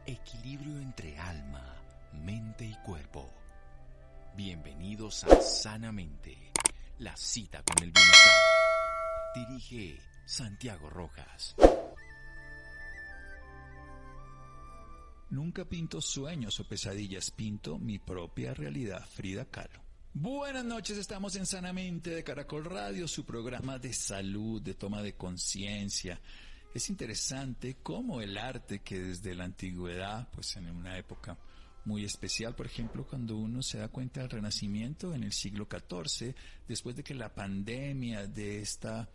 Equilibrio entre alma, mente y cuerpo. Bienvenidos a Sanamente, la cita con el bienestar. Dirige Santiago Rojas. Nunca pinto sueños o pesadillas, pinto mi propia realidad. Frida Kahlo. Buenas noches, estamos en Sanamente de Caracol Radio, su programa de salud, de toma de conciencia. Es interesante cómo el arte, que desde la antigüedad, pues en una época muy especial, por ejemplo, cuando uno se da cuenta del Renacimiento en el siglo XIV, después de que la pandemia de esta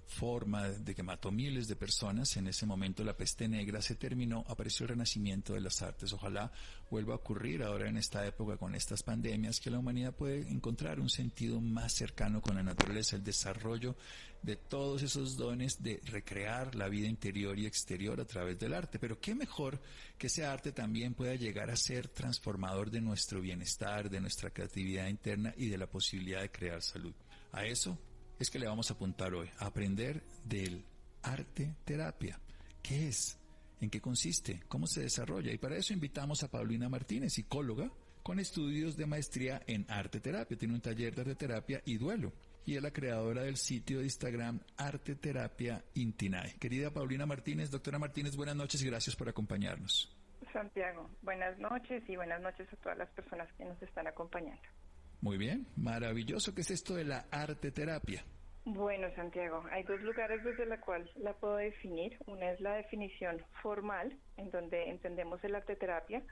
forma de que mató miles de personas, en ese momento la peste negra se terminó, apareció el renacimiento de las artes. Ojalá vuelva a ocurrir ahora en esta época con estas pandemias, que la humanidad puede encontrar un sentido más cercano con la naturaleza, el desarrollo de todos esos dones de recrear la vida interior y exterior a través del arte. Pero qué mejor que ese arte también pueda llegar a ser transformador de nuestro bienestar, de nuestra creatividad interna y de la posibilidad de crear salud. A eso es que le vamos a apuntar hoy, a aprender del arte terapia. ¿Qué es? ¿En qué consiste? ¿Cómo se desarrolla? Y para eso invitamos a Paulina Martínez, psicóloga con estudios de maestría en arte terapia. Tiene un taller de arte terapia y duelo. Y es la creadora del sitio de Instagram Arte Terapia Intinae. Querida Paulina Martínez, doctora Martínez, buenas noches y gracias por acompañarnos. Santiago, buenas noches y buenas noches a todas las personas que nos están acompañando. Muy bien, maravilloso. ¿Qué es esto de la arte terapia? Bueno, Santiago, hay dos lugares desde la cual la puedo definir. Una es la definición formal, en donde entendemos el arte terapia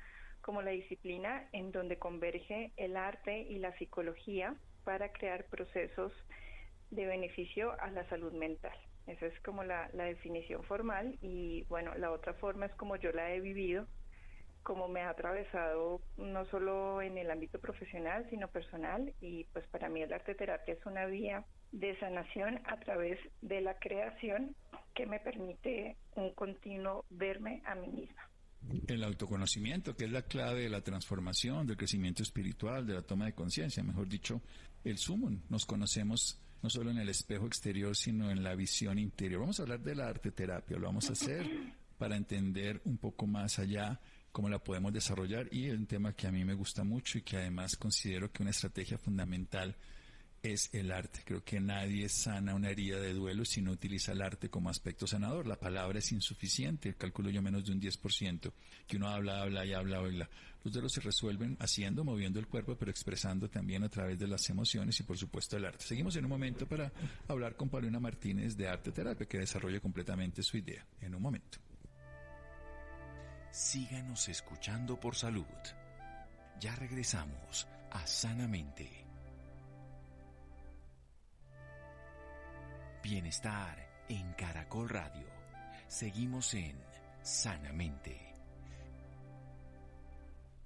como la disciplina en donde converge el arte y la psicología para crear procesos de beneficio a la salud mental. Esa es como la definición formal y bueno, la otra forma es como yo la he vivido, como me ha atravesado no solo en el ámbito profesional, sino personal, y pues para mí el arte terapia es una vía de sanación a través de la creación que me permite un continuo verme a mí misma. El autoconocimiento, que es la clave de la transformación, del crecimiento espiritual, de la toma de conciencia, mejor dicho, el sumum. Nos conocemos no solo en el espejo exterior, sino en la visión interior. Vamos a hablar de la arte terapia, lo vamos a hacer para entender un poco más allá cómo la podemos desarrollar, y un tema que a mí me gusta mucho y que además considero que una estrategia fundamental es el arte. Creo que nadie sana una herida de duelo si no utiliza el arte como aspecto sanador. La palabra es insuficiente, calculo yo menos de un 10%, que uno habla. Los duelos se resuelven haciendo, moviendo el cuerpo, pero expresando también a través de las emociones y por supuesto el arte. Seguimos en un momento para hablar con Paulina Martínez de arte terapia, que desarrolle completamente su idea. En un momento. Síganos escuchando por salud. Ya regresamos a Sanamente. Bienestar en Caracol Radio. Seguimos en Sanamente.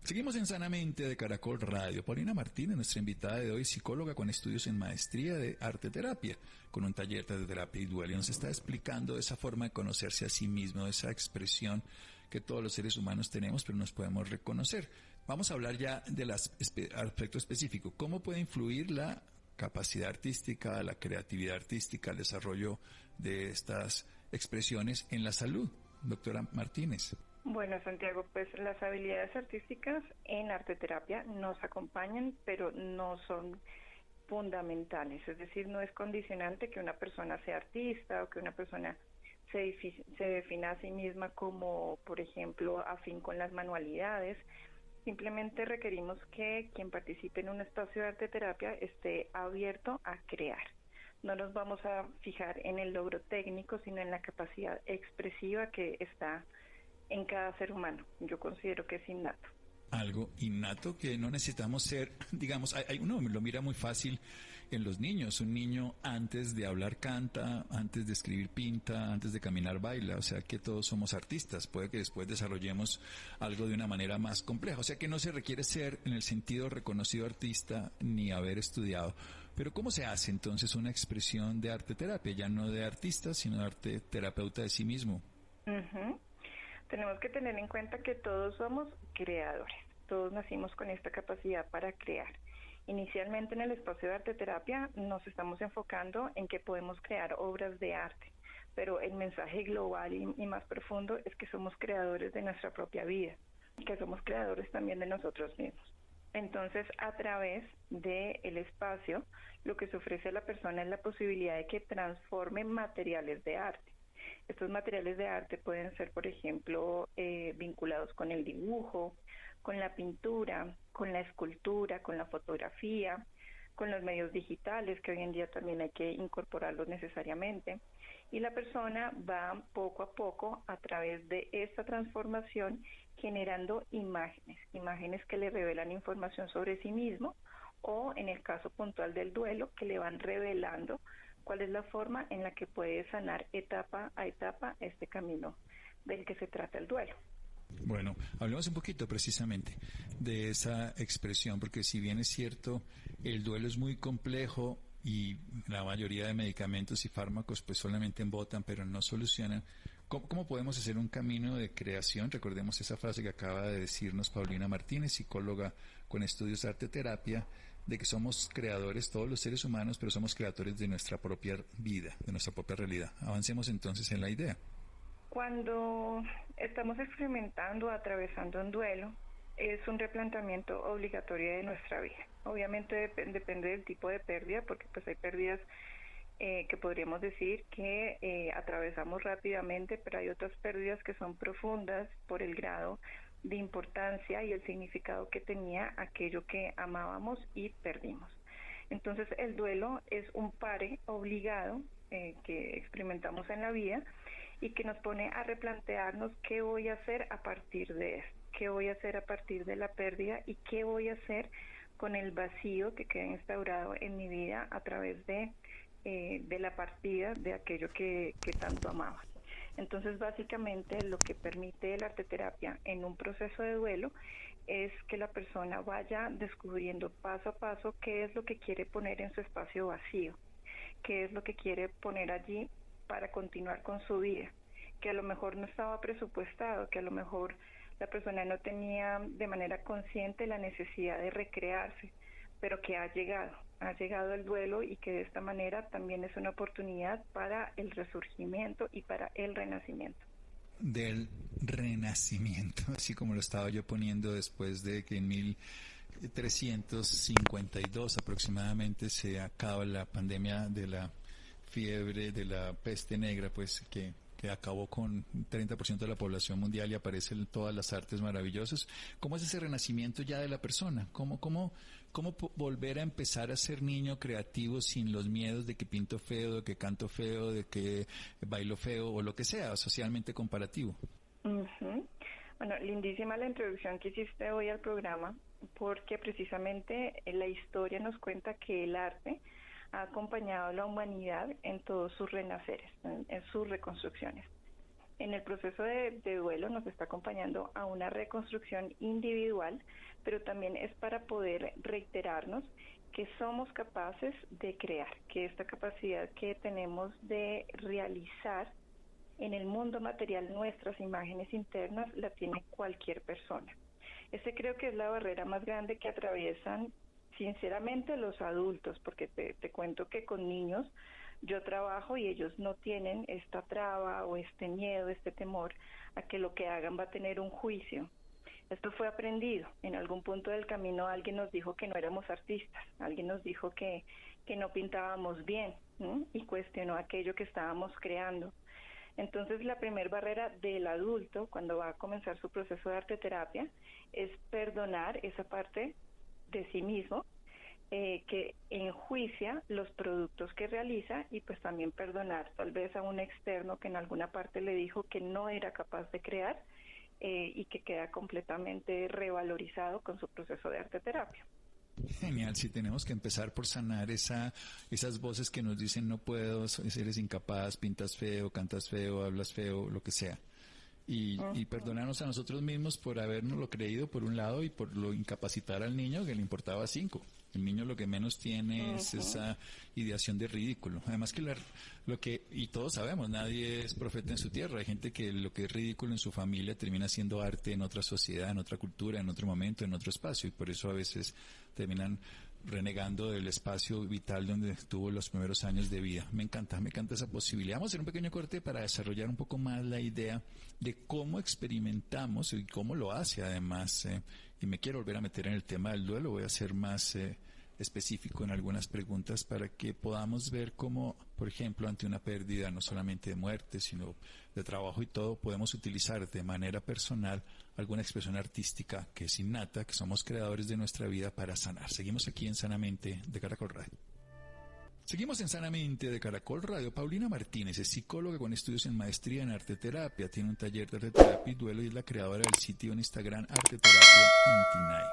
Seguimos en Sanamente de Caracol Radio. Paulina Martínez, nuestra invitada de hoy, psicóloga con estudios en maestría de arte terapia, con un taller de terapia y duelo. Y nos está explicando esa forma de conocerse a sí mismo, esa expresión que todos los seres humanos tenemos, pero nos podemos reconocer. Vamos a hablar ya del aspecto específico. ¿Cómo puede influir la capacidad artística, la creatividad artística, el desarrollo de estas expresiones en la salud? Doctora Martínez. Bueno, Santiago, pues las habilidades artísticas en arte terapia nos acompañan, pero no son fundamentales. Es decir, no es condicionante que una persona sea artista o que una persona se defina a sí misma como, por ejemplo, afín con las manualidades. Simplemente requerimos que quien participe en un espacio de arte terapia esté abierto a crear. No nos vamos a fijar en el logro técnico, sino en la capacidad expresiva que está en cada ser humano. Yo considero que es innato. Algo innato que no necesitamos ser, digamos, uno lo mira muy fácil en los niños. Un niño antes de hablar canta, antes de escribir pinta, antes de caminar baila. O sea que todos somos artistas. Puede que después desarrollemos algo de una manera más compleja. O sea que no se requiere ser en el sentido reconocido artista ni haber estudiado. Pero ¿cómo se hace entonces una expresión de arte terapia? Ya no de artista, sino de arte terapeuta de sí mismo. Tenemos que tener en cuenta que todos somos creadores, todos nacimos con esta capacidad para crear. Inicialmente en el espacio de arte terapia nos estamos enfocando en que podemos crear obras de arte, pero el mensaje global y más profundo es que somos creadores de nuestra propia vida, que somos creadores también de nosotros mismos. Entonces, a través del espacio, lo que se ofrece a la persona es la posibilidad de que transforme materiales de arte. Estos materiales de arte pueden ser, por ejemplo, vinculados con el dibujo, con la pintura, con la escultura, con la fotografía, con los medios digitales, que hoy en día también hay que incorporarlos necesariamente. Y la persona va poco a poco, a través de esta transformación, generando imágenes que le revelan información sobre sí mismo, o en el caso puntual del duelo, que le van revelando cuál es la forma en la que puede sanar etapa a etapa este camino del que se trata el duelo. Bueno, hablemos un poquito precisamente de esa expresión, porque si bien es cierto, el duelo es muy complejo y la mayoría de medicamentos y fármacos pues solamente embotan, pero no solucionan. ¿Cómo podemos hacer un camino de creación? Recordemos esa frase que acaba de decirnos Paulina Martínez, psicóloga con estudios de arte-terapia, de que somos creadores, todos los seres humanos, pero somos creadores de nuestra propia vida, de nuestra propia realidad. Avancemos entonces en la idea. Cuando estamos experimentando, atravesando un duelo, es un replanteamiento obligatorio de nuestra vida. Obviamente depende del tipo de pérdida, porque pues hay pérdidas que podríamos decir que atravesamos rápidamente, pero hay otras pérdidas que son profundas por el grado de importancia y el significado que tenía aquello que amábamos y perdimos. Entonces el duelo es un pare obligado que experimentamos en la vida y que nos pone a replantearnos qué voy a hacer a partir de esto, qué voy a hacer a partir de la pérdida y qué voy a hacer con el vacío que queda instaurado en mi vida a través de la partida de aquello que tanto amaba. Entonces, básicamente, lo que permite la arteterapia en un proceso de duelo es que la persona vaya descubriendo paso a paso qué es lo que quiere poner en su espacio vacío, qué es lo que quiere poner allí para continuar con su vida, que a lo mejor no estaba presupuestado, que a lo mejor la persona no tenía de manera consciente la necesidad de recrearse, pero que ha llegado el duelo y que de esta manera también es una oportunidad para el resurgimiento y para el renacimiento. Del renacimiento, así como lo estaba yo poniendo después de que en 1352 aproximadamente se acaba la pandemia de la fiebre de la peste negra, pues que acabó con 30% de la población mundial y aparecen todas las artes maravillosas. ¿Cómo es ese renacimiento ya de la persona? ¿Cómo volver a empezar a ser niño creativo sin los miedos de que pinto feo, de que canto feo, de que bailo feo o lo que sea, socialmente comparativo? Uh-huh. Bueno, lindísima la introducción que hiciste hoy al programa, porque precisamente la historia nos cuenta que el arte ha acompañado a la humanidad en todos sus renaceres, en sus reconstrucciones. En el proceso de duelo nos está acompañando a una reconstrucción individual, pero también es para poder reiterarnos que somos capaces de crear, que esta capacidad que tenemos de realizar en el mundo material nuestras imágenes internas la tiene cualquier persona. Ese creo que es la barrera más grande que atraviesan sinceramente los adultos, porque te cuento que con niños yo trabajo y ellos no tienen esta traba o este miedo, este temor a que lo que hagan va a tener un juicio. Esto fue aprendido. En algún punto del camino alguien nos dijo que no éramos artistas, alguien nos dijo que no pintábamos bien, ¿sí? Y cuestionó aquello que estábamos creando. Entonces la primera barrera del adulto cuando va a comenzar su proceso de arteterapia es perdonar esa parte de sí mismo que enjuicia los productos que realiza y pues también perdonar tal vez a un externo que en alguna parte le dijo que no era capaz de crear y que queda completamente revalorizado con su proceso de arteterapia. Genial, si tenemos que empezar por sanar esas voces que nos dicen no puedo, eres incapaz, pintas feo, cantas feo, hablas feo, lo que sea. Y perdonarnos a nosotros mismos por habernos lo creído por un lado y por lo incapacitar al niño que le importaba 5. El niño lo que menos tiene es esa ideación de ridículo. Además que y todos sabemos, nadie es profeta en su tierra. Hay gente que lo que es ridículo en su familia termina siendo arte en otra sociedad, en otra cultura, en otro momento, en otro espacio. Y por eso a veces terminan renegando del espacio vital donde tuvo los primeros años de vida. Me encanta esa posibilidad. Vamos a hacer un pequeño corte para desarrollar un poco más la idea de cómo experimentamos y cómo lo hace además. Y me quiero volver a meter en el tema del duelo. Voy a ser más específico en algunas preguntas para que podamos ver cómo, por ejemplo, ante una pérdida no solamente de muerte, sino de trabajo y todo, podemos utilizar de manera personal alguna expresión artística que es innata, que somos creadores de nuestra vida para sanar. Seguimos aquí en Sanamente de Caracol Radio. Seguimos en Sanamente de Caracol Radio. Paulina Martínez es psicóloga con estudios en maestría en arteterapia, tiene un taller de arteterapia y duelo y es la creadora del sitio en Instagram Arteterapia Intinay.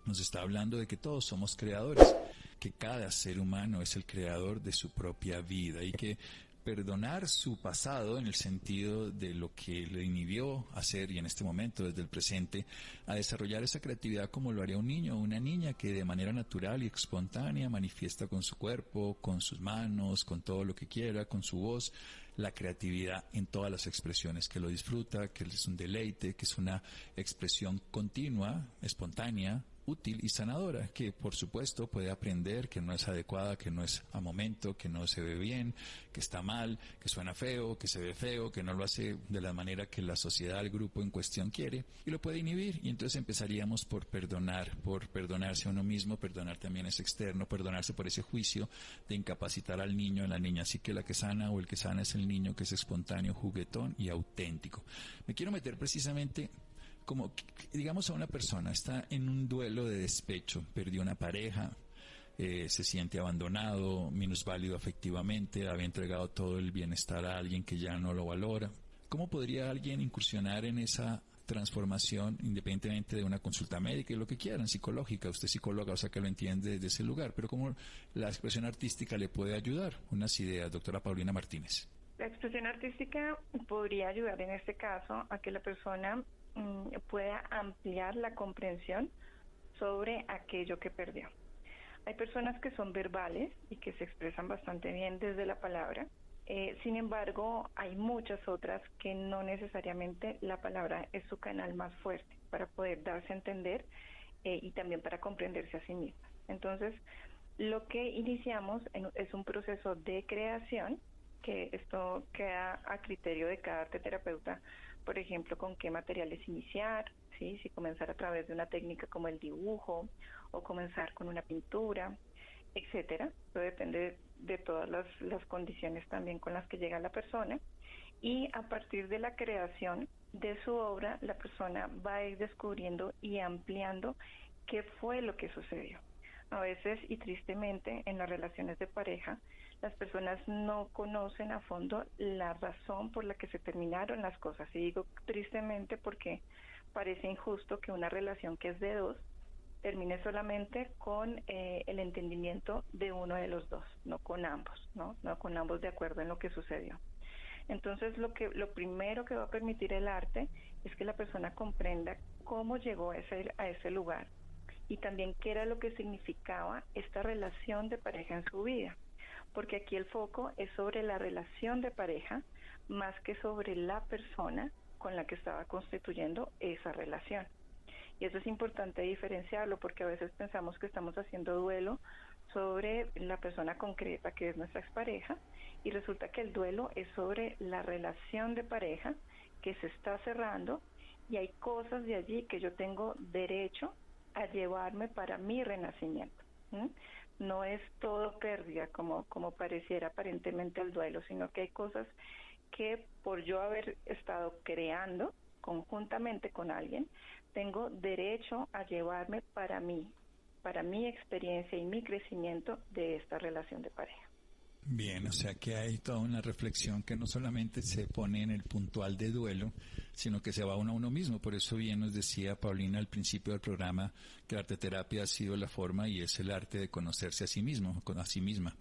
Nos está hablando de que todos somos creadores, que cada ser humano es el creador de su propia vida y que perdonar su pasado en el sentido de lo que le inhibió a hacer y en este momento desde el presente a desarrollar esa creatividad como lo haría un niño o una niña que de manera natural y espontánea manifiesta con su cuerpo, con sus manos, con todo lo que quiera, con su voz, la creatividad en todas las expresiones, que lo disfruta, que es un deleite, que es una expresión continua, espontánea, útil y sanadora, que por supuesto puede aprender que no es adecuada, que no es a momento, que no se ve bien, que está mal, que suena feo, que se ve feo, que no lo hace de la manera que la sociedad, el grupo en cuestión quiere, y lo puede inhibir. Y entonces empezaríamos por perdonar, por perdonarse a uno mismo, perdonar también es externo, perdonarse por ese juicio de incapacitar al niño, a la niña. Así que la que sana o el que sana es el niño, que es espontáneo, juguetón y auténtico. Me quiero meter precisamente como, digamos, a una persona está en un duelo de despecho, perdió una pareja, se siente abandonado, minusválido afectivamente, había entregado todo el bienestar a alguien que ya no lo valora. ¿Cómo podría alguien incursionar en esa transformación independientemente de una consulta médica y lo que quieran, psicológica? Usted es psicóloga, o sea que lo entiende desde ese lugar, pero ¿cómo la expresión artística le puede ayudar? Unas ideas, doctora Paulina Martínez. La expresión artística podría ayudar en este caso a que la persona pueda ampliar la comprensión sobre aquello que perdió. Hay personas que son verbales y que se expresan bastante bien desde la palabra, sin embargo hay muchas otras que no necesariamente la palabra es su canal más fuerte para poder darse a entender y también para comprenderse a sí mismas. Entonces, lo que iniciamos es un proceso de creación, que esto queda a criterio de cada arteterapeuta, por ejemplo, con qué materiales iniciar, ¿sí? Si comenzar a través de una técnica como el dibujo o comenzar con una pintura, etcétera. Eso depende de todas las condiciones también con las que llega la persona. Y a partir de la creación de su obra, la persona va a ir descubriendo y ampliando qué fue lo que sucedió. A veces, y tristemente, en las relaciones de pareja, las personas no conocen a fondo la razón por la que se terminaron las cosas. Y digo tristemente porque parece injusto que una relación que es de dos termine solamente con el entendimiento de uno de los dos, no con ambos, ¿no? No con ambos de acuerdo en lo que sucedió. Entonces, lo primero que va a permitir el arte es que la persona comprenda cómo llegó a ese lugar y también qué era lo que significaba esta relación de pareja en su vida. Porque aquí el foco es sobre la relación de pareja más que sobre la persona con la que estaba constituyendo esa relación. Y eso es importante diferenciarlo porque a veces pensamos que estamos haciendo duelo sobre la persona concreta que es nuestra expareja y resulta que el duelo es sobre la relación de pareja que se está cerrando y hay cosas de allí que yo tengo derecho a llevarme para mi renacimiento. No es todo pérdida como pareciera aparentemente el duelo, sino que hay cosas que por yo haber estado creando conjuntamente con alguien, tengo derecho a llevarme para mi experiencia y mi crecimiento de esta relación de pareja. Bien, o sea que hay toda una reflexión que no solamente se pone en el puntual de duelo, sino que se va uno mismo. Por eso bien nos decía Paulina al principio del programa que la arteterapia ha sido la forma y es el arte de conocerse a sí mismo, a sí misma.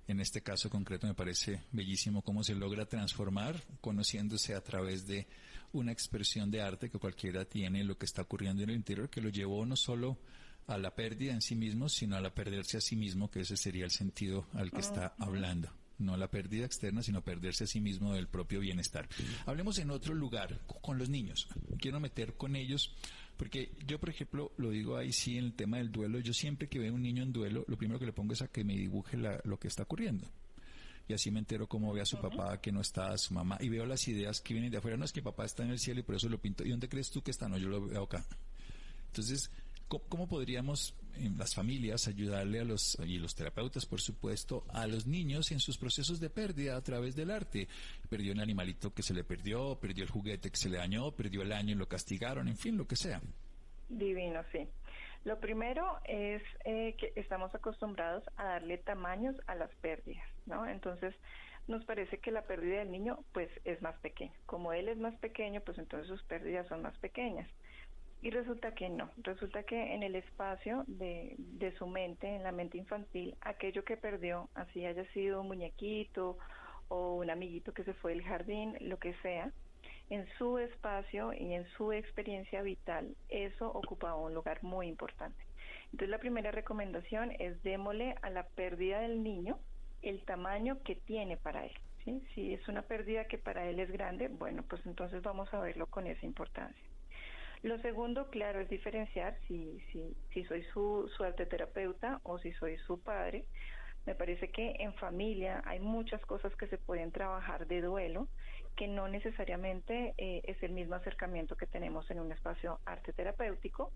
En este caso concreto me parece bellísimo cómo se logra transformar conociéndose a través de una expresión de arte que cualquiera tiene, lo que está ocurriendo en el interior, que lo llevó no solo a la pérdida en sí mismo, sino a la perderse a sí mismo, que ese sería el sentido al que está hablando. No la pérdida externa, sino perderse a sí mismo del propio bienestar. Hablemos en otro lugar, con los niños. Quiero meter con ellos Porque yo, por ejemplo, lo digo ahí sí en el tema del duelo, yo siempre que veo un niño en duelo, lo primero que le pongo es a que me dibuje lo que está ocurriendo. Y así me entero cómo ve a su papá que no está, a su mamá, y veo las ideas que vienen de afuera. No es que papá está en el cielo y por eso lo pinto. ¿Y dónde crees tú que está? No, yo lo veo acá. Entonces, ¿cómo podríamos en las familias ayudarle y los terapeutas, por supuesto, a los niños en sus procesos de pérdida a través del arte? Perdió un animalito que se le perdió el juguete que se le dañó, perdió el año y lo castigaron, en fin, lo que sea. Divino, sí. Lo primero es que estamos acostumbrados a darle tamaños a las pérdidas, ¿no? Entonces, nos parece que la pérdida del niño, pues, es más pequeña. Como él es más pequeño, pues entonces sus pérdidas son más pequeñas. Y resulta que no, resulta que en el espacio de su mente, en la mente infantil, aquello que perdió, así haya sido un muñequito o un amiguito que se fue del jardín, lo que sea, en su espacio y en su experiencia vital, eso ocupaba un lugar muy importante. Entonces la primera recomendación es démosle a la pérdida del niño el tamaño que tiene para él, ¿sí? Si es una pérdida que para él es grande, bueno, pues entonces vamos a verlo con esa importancia. Lo segundo, claro, es diferenciar si soy su arteterapeuta o si soy su padre. Me parece que en familia hay muchas cosas que se pueden trabajar de duelo, que no necesariamente es el mismo acercamiento que tenemos en un espacio arte terapéutico,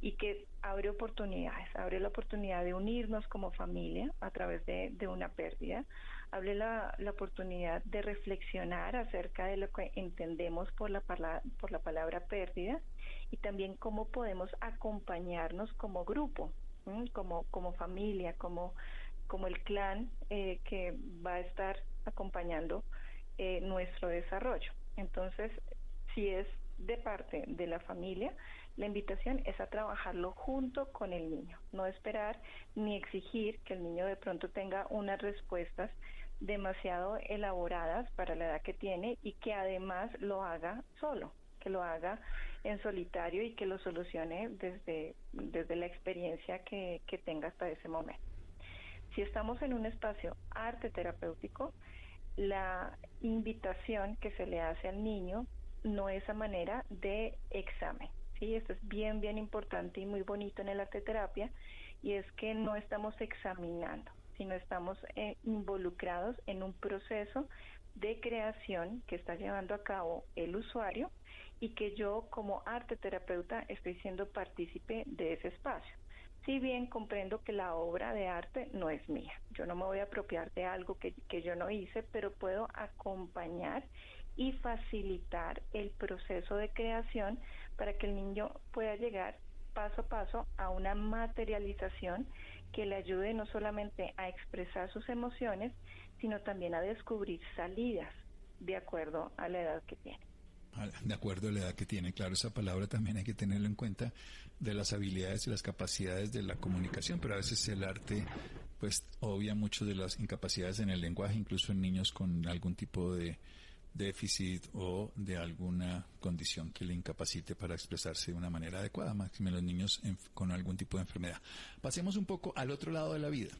y que abre oportunidades, abre la oportunidad de unirnos como familia a través de una pérdida, abre la oportunidad de reflexionar acerca de lo que entendemos por la palabra pérdida, y también cómo podemos acompañarnos como grupo, como familia, como el clan que va a estar acompañando nuestro desarrollo. Entonces, si es de parte de la familia, la invitación es a trabajarlo junto con el niño, no esperar ni exigir que el niño de pronto tenga unas respuestas demasiado elaboradas para la edad que tiene, y que además lo haga solo, que lo haga en solitario y que lo solucione desde la experiencia que tenga hasta ese momento. Si estamos en un espacio arte terapéutico, la invitación que se le hace al niño no es a manera de examen, ¿sí? Esto es bien, bien importante y muy bonito en el arte terapia, y es que no estamos examinando, sino estamos involucrados en un proceso de creación que está llevando a cabo el usuario, y que yo como arte terapeuta estoy siendo partícipe de ese espacio. Si bien comprendo que la obra de arte no es mía, yo no me voy a apropiar de algo que yo no hice, pero puedo acompañar y facilitar el proceso de creación para que el niño pueda llegar paso a paso a una materialización que le ayude no solamente a expresar sus emociones, sino también a descubrir salidas de acuerdo a la edad que tiene. De acuerdo a la edad que tiene, claro, esa palabra también hay que tenerlo en cuenta, de las habilidades y las capacidades de la comunicación, pero a veces el arte pues obvia mucho de las incapacidades en el lenguaje, incluso en niños con algún tipo de déficit o de alguna condición que le incapacite para expresarse de una manera adecuada, máxime los niños con algún tipo de enfermedad. Pasemos un poco al otro lado de la vida.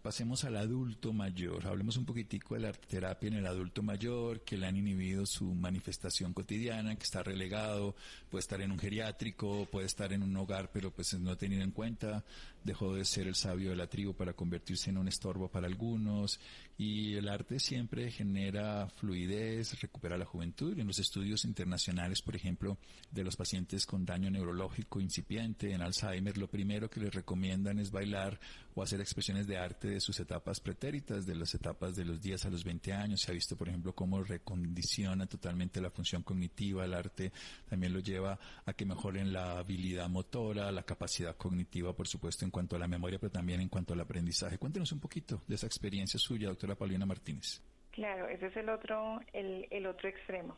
Pasemos al adulto mayor, hablemos un poquitico de la arteterapia en el adulto mayor, que le han inhibido su manifestación cotidiana, que está relegado, puede estar en un geriátrico, puede estar en un hogar, pero pues no ha tenido en cuenta, dejó de ser el sabio de la tribu para convertirse en un estorbo para algunos, y el arte siempre genera fluidez, recupera la juventud. En los estudios internacionales, por ejemplo, de los pacientes con daño neurológico incipiente en Alzheimer, lo primero que les recomiendan es bailar o hacer expresiones de arte de sus etapas pretéritas, de las etapas de los 10 a los 20 años. Se ha visto, por ejemplo, cómo recondiciona totalmente la función cognitiva. El arte también lo lleva a que mejoren la habilidad motora, la capacidad cognitiva, por supuesto, en cuanto a la memoria, pero también en cuanto al aprendizaje. Cuéntenos un poquito de esa experiencia suya, doctora Paulina Martínez. Claro, ese es el otro extremo.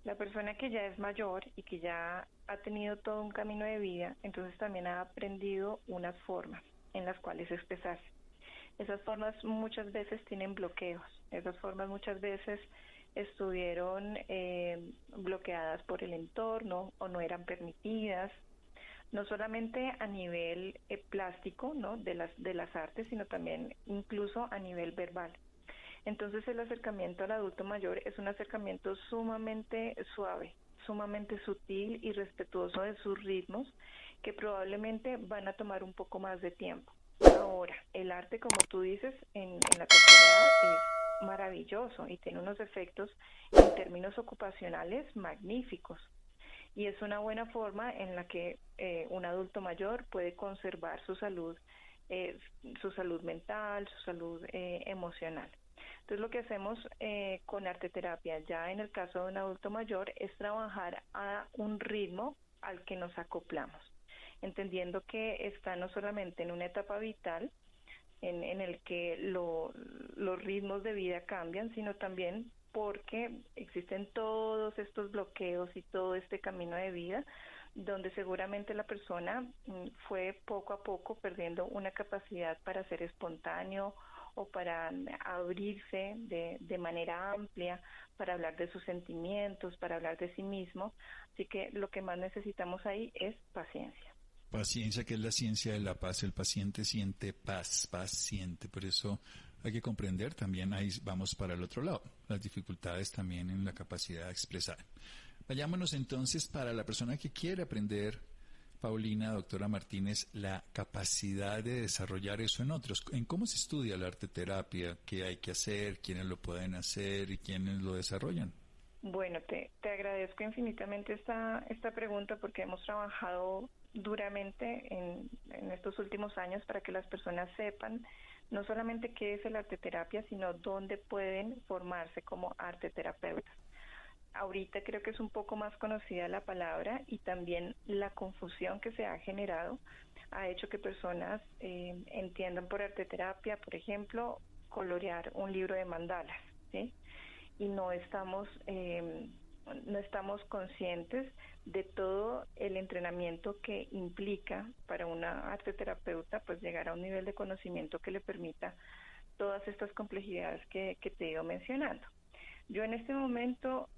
La persona que ya es mayor y que ya ha tenido todo un camino de vida, entonces también ha aprendido unas formas en las cuales expresarse. Esas formas muchas veces tienen bloqueos, esas formas muchas veces estuvieron bloqueadas por el entorno o no eran permitidas, no solamente a nivel plástico, ¿no?, de las artes, sino también incluso a nivel verbal. Entonces el acercamiento al adulto mayor es un acercamiento sumamente suave, sumamente sutil y respetuoso de sus ritmos, que probablemente van a tomar un poco más de tiempo. Ahora, el arte, como tú dices, en la tercera edad es maravilloso y tiene unos efectos en términos ocupacionales magníficos. Y es una buena forma en la que un adulto mayor puede conservar su salud mental, su salud emocional. Entonces, lo que hacemos con arteterapia, ya en el caso de un adulto mayor, es trabajar a un ritmo al que nos acoplamos, entendiendo que está no solamente en una etapa vital, en el que los ritmos de vida cambian, sino también porque existen todos estos bloqueos y todo este camino de vida donde seguramente la persona fue poco a poco perdiendo una capacidad para ser espontáneo o para abrirse de manera amplia, para hablar de sus sentimientos, para hablar de sí mismo. Así que lo que más necesitamos ahí es paciencia. Paciencia, que es la ciencia de la paz. El paciente siente paz, paciente. Por eso hay que comprender también, ahí vamos para el otro lado, las dificultades también en la capacidad de expresar. Vayámonos entonces para la persona que quiere aprender, Paulina, doctora Martínez, la capacidad de desarrollar eso en otros. ¿En cómo se estudia la arteterapia? ¿Qué hay que hacer? ¿Quiénes lo pueden hacer? ¿Y quiénes lo desarrollan? Bueno, te agradezco infinitamente esta pregunta porque hemos trabajado duramente en estos últimos años para que las personas sepan no solamente qué es la arteterapia, sino dónde pueden formarse como arteterapeutas. Ahorita creo que es un poco más conocida la palabra y también la confusión que se ha generado ha hecho que personas entiendan por arteterapia, por ejemplo, colorear un libro de mandalas, ¿sí? Y no estamos conscientes de todo el entrenamiento que implica para una arteterapeuta pues llegar a un nivel de conocimiento que le permita todas estas complejidades que te he ido mencionando. Yo en este momento,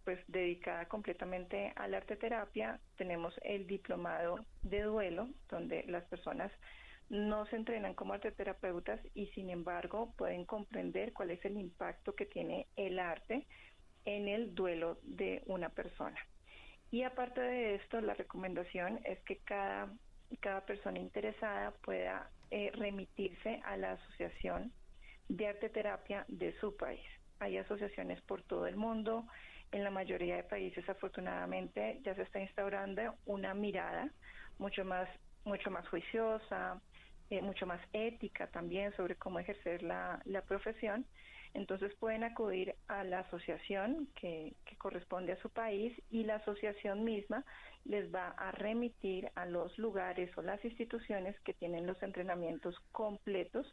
pues dedicada completamente a la arteterapia, tenemos el diplomado de duelo, donde las personas no se entrenan como arteterapeutas y sin embargo pueden comprender cuál es el impacto que tiene el arte en el duelo de una persona. Y aparte de esto, la recomendación es que cada persona interesada pueda remitirse a la asociación de arteterapia de su país. Hay asociaciones por todo el mundo. En la mayoría de países, afortunadamente, ya se está instaurando una mirada mucho más juiciosa, mucho más ética también sobre cómo ejercer la profesión. Entonces pueden acudir a la asociación que corresponde a su país y la asociación misma les va a remitir a los lugares o las instituciones que tienen los entrenamientos completos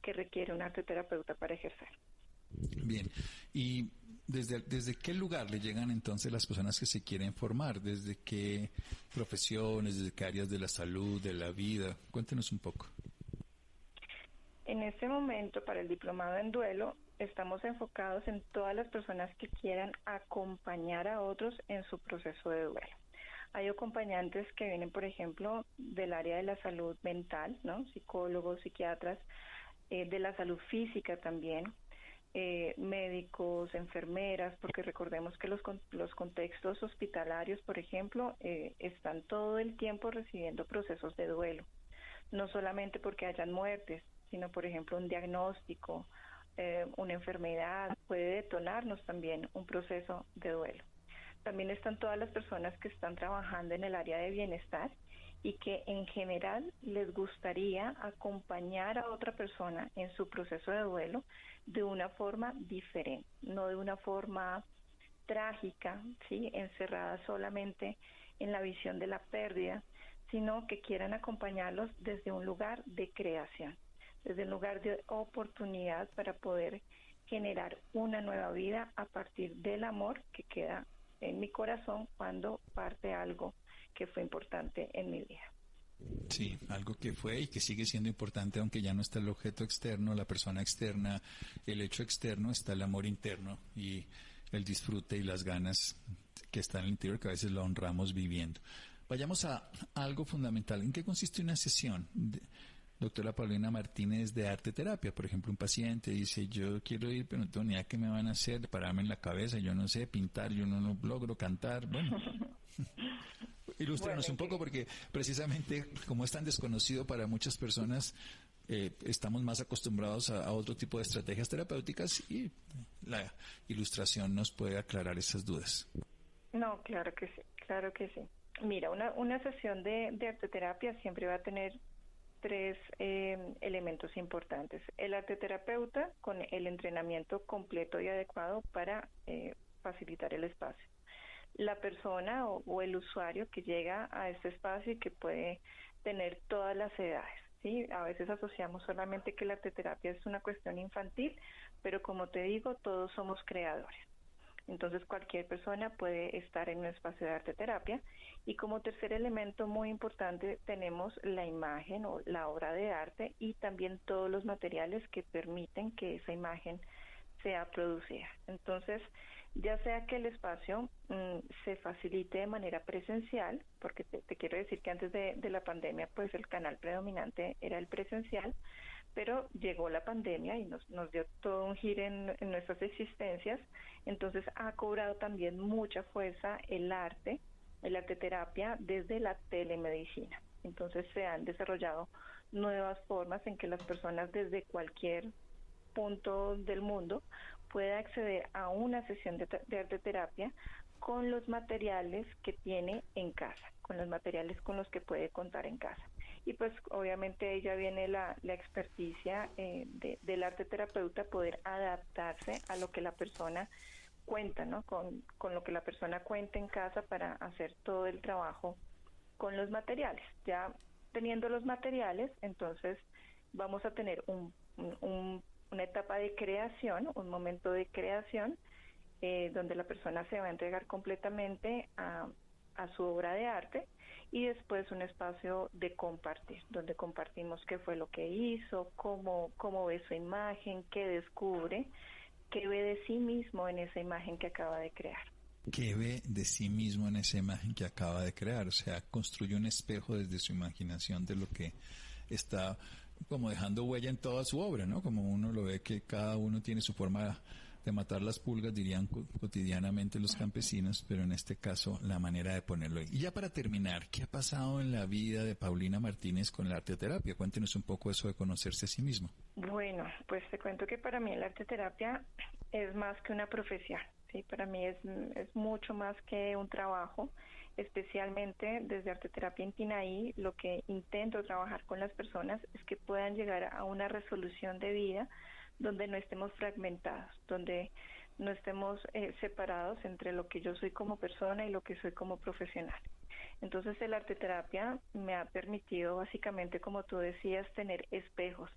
que requiere un arteterapeuta para ejercer. Bien, ¿y desde qué lugar le llegan entonces las personas que se quieren formar? ¿Desde qué profesiones, desde qué áreas de la salud, de la vida? Cuéntenos un poco. En este momento, para el diplomado en duelo, estamos enfocados en todas las personas que quieran acompañar a otros en su proceso de duelo. Hay acompañantes que vienen, por ejemplo, del área de la salud mental, ¿no? Psicólogos, psiquiatras, de la salud física también, médicos, enfermeras, porque recordemos que los contextos hospitalarios, por ejemplo, están todo el tiempo recibiendo procesos de duelo, no solamente porque hayan muertes, sino, por ejemplo, un diagnóstico, una enfermedad puede detonarnos también un proceso de duelo. También están todas las personas que están trabajando en el área de bienestar y que en general les gustaría acompañar a otra persona en su proceso de duelo de una forma diferente, no de una forma trágica, ¿sí?, encerrada solamente en la visión de la pérdida, sino que quieran acompañarlos desde un lugar de creación, desde un lugar de oportunidad para poder generar una nueva vida a partir del amor que queda en mi corazón cuando parte algo que fue importante en mi vida. Sí, algo que fue y que sigue siendo importante, aunque ya no está el objeto externo, la persona externa, el hecho externo, está el amor interno y el disfrute y las ganas que están en el interior, que a veces lo honramos viviendo. Vayamos a algo fundamental. ¿En qué consiste una sesión? doctora Paulina Martínez, de arte terapia. Por ejemplo, un paciente dice, yo quiero ir, pero no tengo ni idea qué me van a hacer, pararme en la cabeza, yo no sé pintar, yo no logro cantar. Bueno, ilústranos un poco, porque precisamente como es tan desconocido para muchas personas, estamos más acostumbrados a otro tipo de estrategias terapéuticas, y la ilustración nos puede aclarar esas dudas. No, claro que sí, claro que sí. Mira, una sesión de arteterapia siempre va a tener tres elementos importantes. El arteterapeuta con el entrenamiento completo y adecuado para facilitar el espacio. La persona o el usuario que llega a este espacio y que puede tener todas las edades, ¿sí? A veces asociamos solamente que la arteterapia es una cuestión infantil, pero como te digo, todos somos creadores. Entonces cualquier persona puede estar en un espacio de arteterapia. Y como tercer elemento muy importante tenemos la imagen o la obra de arte y también todos los materiales que permiten que esa imagen sea producida. Entonces, ya sea que el espacio se facilite de manera presencial, porque te quiero decir que antes de la pandemia pues el canal predominante era el presencial, pero llegó la pandemia y nos dio todo un giro en nuestras existencias. Entonces ha cobrado también mucha fuerza el arte, la arteterapia desde la telemedicina. Entonces se han desarrollado nuevas formas en que las personas desde cualquier punto del mundo pueda acceder a una sesión de arteterapia con los materiales que tiene en casa, con los materiales con los que puede contar en casa. Y pues obviamente ahí ya viene la experticia del arteterapeuta, poder adaptarse a lo que la persona cuenta, ¿no? Con lo que la persona cuenta en casa para hacer todo el trabajo con los materiales. Ya teniendo los materiales, entonces vamos a tener una etapa de creación, un momento de creación, donde la persona se va a entregar completamente a su obra de arte, y después un espacio de compartir, donde compartimos qué fue lo que hizo, cómo ve su imagen, qué descubre, qué ve de sí mismo en esa imagen que acaba de crear. ¿Qué ve de sí mismo en esa imagen que acaba de crear? O sea, construye un espejo desde su imaginación de lo que está como dejando huella en toda su obra, ¿no? Como uno lo ve, que cada uno tiene su forma de matar las pulgas, dirían cotidianamente los campesinos, pero en este caso la manera de ponerlo. Y ya para terminar, ¿qué ha pasado en la vida de Paulina Martínez con la arteterapia? Cuéntenos un poco eso de conocerse a sí mismo. Bueno, pues te cuento que para mí la arteterapia es más que una profesión, ¿sí? Para mí es mucho más que un trabajo. Especialmente desde Arteterapia Intinaí, lo que intento trabajar con las personas es que puedan llegar a una resolución de vida donde no estemos fragmentados, donde no estemos separados entre lo que yo soy como persona y lo que soy como profesional. Entonces el arteterapia me ha permitido básicamente, como tú decías, tener espejos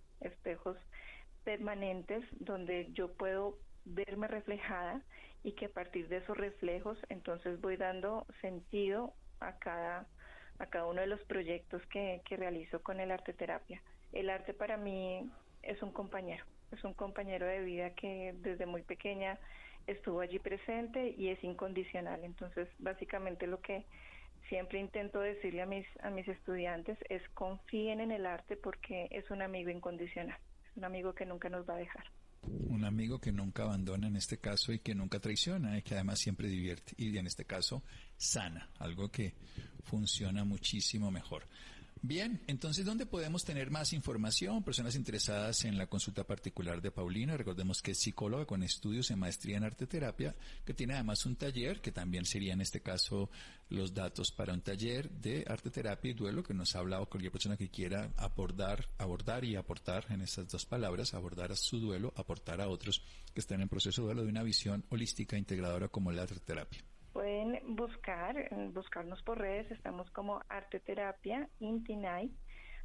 permanentes donde yo puedo verme reflejada, y que a partir de esos reflejos entonces voy dando sentido a cada uno de los proyectos que realizo con el arteterapia. El arte para mí es un compañero de vida que desde muy pequeña estuvo allí presente y es incondicional. Entonces básicamente lo que siempre intento decirle a mis estudiantes es: confíen en el arte porque es un amigo incondicional, es un amigo que nunca nos va a dejar. Un amigo que nunca abandona en este caso y que nunca traiciona y que además siempre divierte y en este caso sana, algo que funciona muchísimo mejor. Bien, entonces, ¿dónde podemos tener más información? Personas interesadas en la consulta particular de Paulina. Recordemos que es psicóloga con estudios en maestría en arteterapia, que tiene además un taller, que también sería en este caso los datos para un taller de arteterapia y duelo, que nos ha hablado cualquier persona que quiera abordar y aportar en estas dos palabras, abordar a su duelo, aportar a otros que están en proceso de duelo, de una visión holística integradora como la arteterapia. Pueden buscarnos por redes, estamos como Arteterapia Intinaí.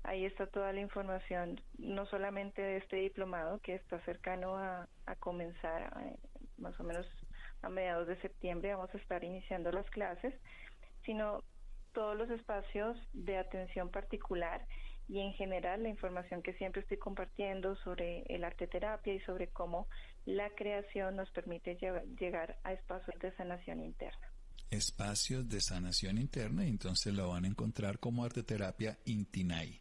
Ahí está toda la información, no solamente de este diplomado que está cercano a comenzar, más o menos a mediados de septiembre vamos a estar iniciando las clases, sino todos los espacios de atención particular y en general la información que siempre estoy compartiendo sobre el arteterapia y sobre cómo la creación nos permite llegar a espacios de sanación interna. Espacios de sanación interna, y entonces lo van a encontrar como Arteterapia Intinaí.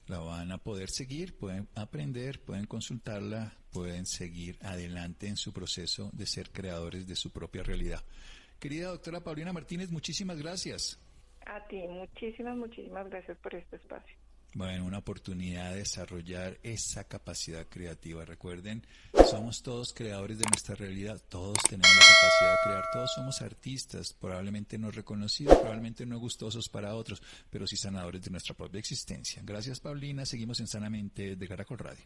La van a poder seguir, pueden aprender, pueden consultarla, pueden seguir adelante en su proceso de ser creadores de su propia realidad. Querida doctora Paulina Martínez, muchísimas gracias. A ti, muchísimas gracias por este espacio. Bueno, una oportunidad de desarrollar esa capacidad creativa. Recuerden, somos todos creadores de nuestra realidad, todos tenemos la capacidad de crear, todos somos artistas, probablemente no reconocidos, probablemente no gustosos para otros, pero sí sanadores de nuestra propia existencia. Gracias, Paulina. Seguimos en Sanamente de Caracol Radio.